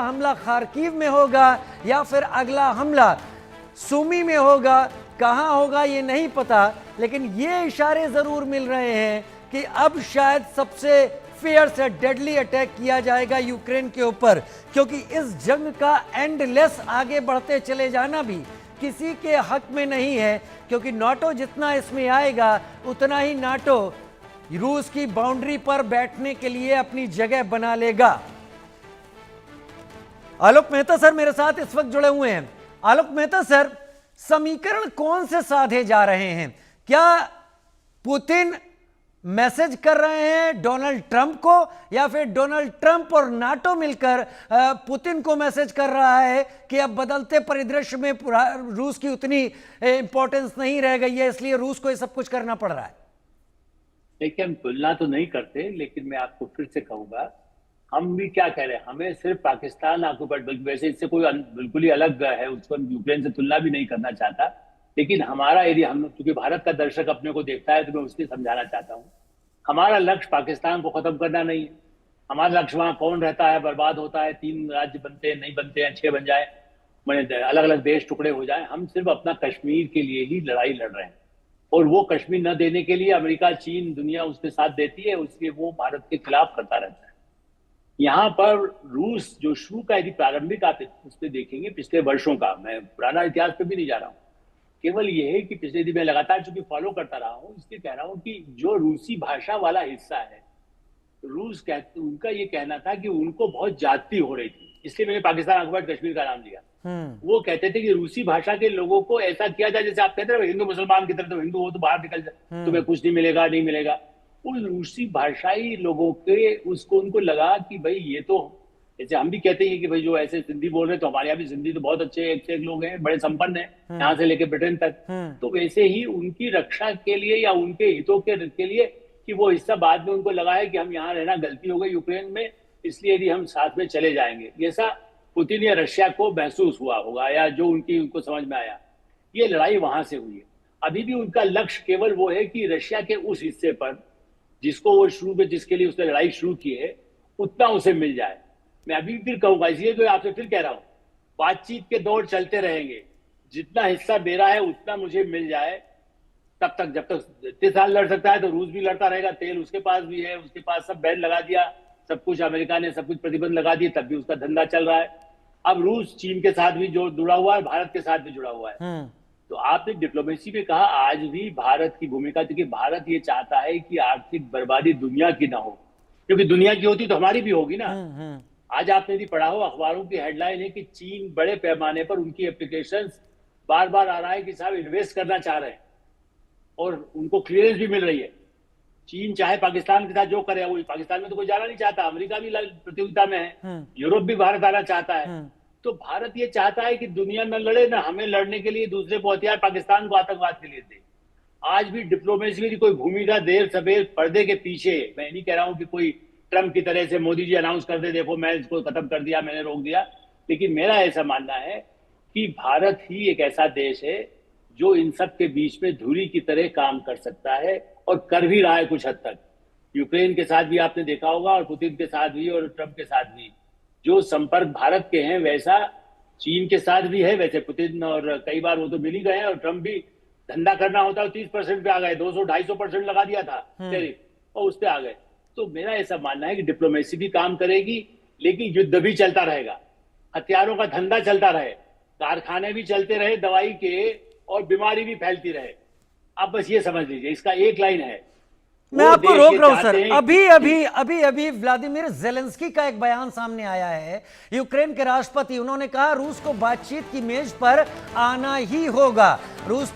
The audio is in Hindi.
हमला खार्किव में होगा या फिर अगला हमला सुमी में होगा, कहां होगा ये नहीं पता, लेकिन ये इशारे जरूर मिल रहे हैं कि अब शायद सबसे फियर्स डेडली अटैक किया जाएगा यूक्रेन के ऊपर, क्योंकि इस जंग का एंडलेस आगे बढ़ते चले जाना भी किसी के हक में नहीं है, क्योंकि नाटो जितना इसमें आएगा उतना ही नाटो रूस की बाउंड्री पर बैठने के लिए अपनी जगह बना लेगा। आलोक मेहता सर मेरे साथ इस वक्त जुड़े हुए हैं। आलोक मेहता सर, समीकरण कौन से साधे जा रहे हैं? क्या पुतिन मैसेज कर रहे हैं डोनाल्ड ट्रंप को, या फिर डोनाल्ड ट्रंप और नाटो मिलकर पुतिन को मैसेज कर रहा है कि अब बदलते परिदृश्य में रूस की उतनी इंपॉर्टेंस नहीं रह गई है, इसलिए रूस को ये सब कुछ करना पड़ रहा है? देखिए, हम तुलना तो नहीं करते, लेकिन मैं आपको फिर से कहूंगा, हम भी क्या कह रहे हैं, हमें सिर्फ पाकिस्तान ऑक्युपाइड, वैसे इससे कोई बिल्कुल ही अलग है, उसको यूक्रेन से तुलना भी नहीं करना चाहता, लेकिन हमारा एरिया, हम क्योंकि भारत का दर्शक अपने को देखता है तो मैं उसके समझाना चाहता हूँ, हमारा लक्ष्य पाकिस्तान को खत्म करना नहीं है। हमारा लक्ष्य वहां कौन रहता है, बर्बाद होता है, 3 राज्य बनते हैं, नहीं बनते हैं, 6 बन जाए, मैंने अलग अलग देश टुकड़े हो जाए, हम सिर्फ अपना कश्मीर के लिए ही लड़ाई लड़ रहे हैं। और वो कश्मीर न देने के लिए अमेरिका, चीन, दुनिया उसके साथ देती है, उसलिए वो भारत के खिलाफ करता रहता है। यहाँ पर रूस जो शुरू का, यदि प्रारंभिक आप उस पर देखेंगे पिछले वर्षों का, मैं पुराना इतिहास पे भी नहीं जा रहा हूँ, केवल ये है कि पिछले दिन मैं लगातार चूंकि फॉलो करता रहा हूँ, इसलिए कह रहा हूँ कि जो रूसी भाषा वाला हिस्सा है, रूस उनका ये कहना था कि उनको बहुत ज्यादती हो रही थी, इसलिए मैंने पाकिस्तान ऑक्युपाइड कश्मीर का नाम लिया। वो कहते थे कि रूसी भाषा के लोगों को ऐसा किया जाए, जैसे आप कहते हैं हिंदू मुसलमान की तरह, तो हिंदू हो तो बाहर निकल जाए, तुम्हें कुछ नहीं मिलेगा, नहीं मिलेगा। उस रूसी भाषाई लोगों के उसको उनको लगा कि भाई ये तो, जैसे हम भी कहते हैं कि भाई जो ऐसे सिंधी बोल रहे हैं, तो हमारे यहाँ भी सिंधी तो बहुत अच्छे एक से एक लोग हैं, बड़े संपन्न हैं, यहाँ से लेके ब्रिटेन तक। तो वैसे ही उनकी रक्षा के लिए या उनके हितों के लिए कि वो हिस्सा बाद में उनको लगा है कि हम यहाँ रहना गलती हो गई यूक्रेन में, इसलिए यदि हम साथ में चले जाएंगे, ऐसा पुतिन या रशिया को महसूस हुआ होगा, या जो उनको समझ में आया। ये लड़ाई वहां से हुई है। अभी भी उनका लक्ष्य केवल वो है कि रशिया के उस हिस्से पर जिसको वो शुरू में, जिसके लिए उसने लड़ाई शुरू की है, उतना उसे मिल जाए। मैं अभी फिर कहूंगा, इसलिए तो आपसे फिर कह रहा हूं, बातचीत के दौर चलते रहेंगे, जितना हिस्सा मेरा है उतना मुझे मिल जाए, तब तक, जब तक इतने साल लड़ सकता है तो रूस भी लड़ता रहेगा, तेल उसके पास भी है, उसके पास सब बैन लगा दिया, सब कुछ अमेरिका ने सब कुछ प्रतिबंध लगा दिए, तब भी उसका धंधा चल रहा है। अब रूस चीन के साथ भी जो जुड़ा हुआ है, भारत के साथ भी जुड़ा हुआ है। तो आपने डिप्लोमेसी में कहा, आज भी भारत की भूमिका, क्योंकि भारत ये चाहता है कि आर्थिक बर्बादी दुनिया की ना हो, क्योंकि दुनिया की होती तो हमारी भी होगी ना। आज आपने यदि पढ़ा हो, अखबारों की हेडलाइन है कि चीन बड़े पैमाने पर, उनकी एप्लीकेशंस बार बार आ रहा है कि साहब इन्वेस्ट करना चाह रहे हैं, और उनको क्लियरेंस भी मिल रही है। चीन चाहे पाकिस्तान के साथ जो करे, वो पाकिस्तान में तो कोई जाना नहीं चाहता, अमेरिका भी प्रतियोगिता में है, यूरोप भी भारत आना चाहता है। तो भारत ये चाहता है कि दुनिया न लड़े, ना हमें लड़ने के लिए दूसरे को हथियार पाकिस्तान को आतंकवाद के लिए दे। आज भी डिप्लोमेसी में कोई भूमिका देर सवेर पर्दे के पीछे, मैं नहीं कह रहा हूं कि कोई ट्रंप की तरह से मोदी जी अनाउंस कर दे, देखो मैं इसको खत्म कर दिया, मैंने रोक दिया, लेकिन मेरा ऐसा मानना है कि भारत ही एक ऐसा देश है जो इन सब के बीच में धुरी की तरह काम कर सकता है, और कर भी रहा है कुछ हद तक। यूक्रेन के साथ भी आपने देखा होगा, और पुतिन के साथ भी, और ट्रंप के साथ भी जो संपर्क भारत के हैं, वैसा चीन के साथ भी है। वैसे पुतिन और कई बार वो तो मिल ही गए हैं, और ट्रंप भी धंधा करना होता है 30% पे आ गए, 200-250% लगा दिया था टैरिफ, और उस पे आ गए। तो मेरा ऐसा मानना है कि डिप्लोमेसी भी काम करेगी, लेकिन युद्ध भी चलता रहेगा, हथियारों का धंधा चलता रहे, कारखाने भी चलते रहे दवाई के, और बीमारी भी फैलती रहे। आप बस ये समझ लीजिए, इसका एक लाइन है। मैं आपको रोक रहा हूं सर, अभी व्लादिमीर ज़ेलेंस्की का एक बयान सामने आया है, यूक्रेन के राष्ट्रपति, उन्होंने कहा रूस को बातचीत की मेज पर आना ही होगा। रूस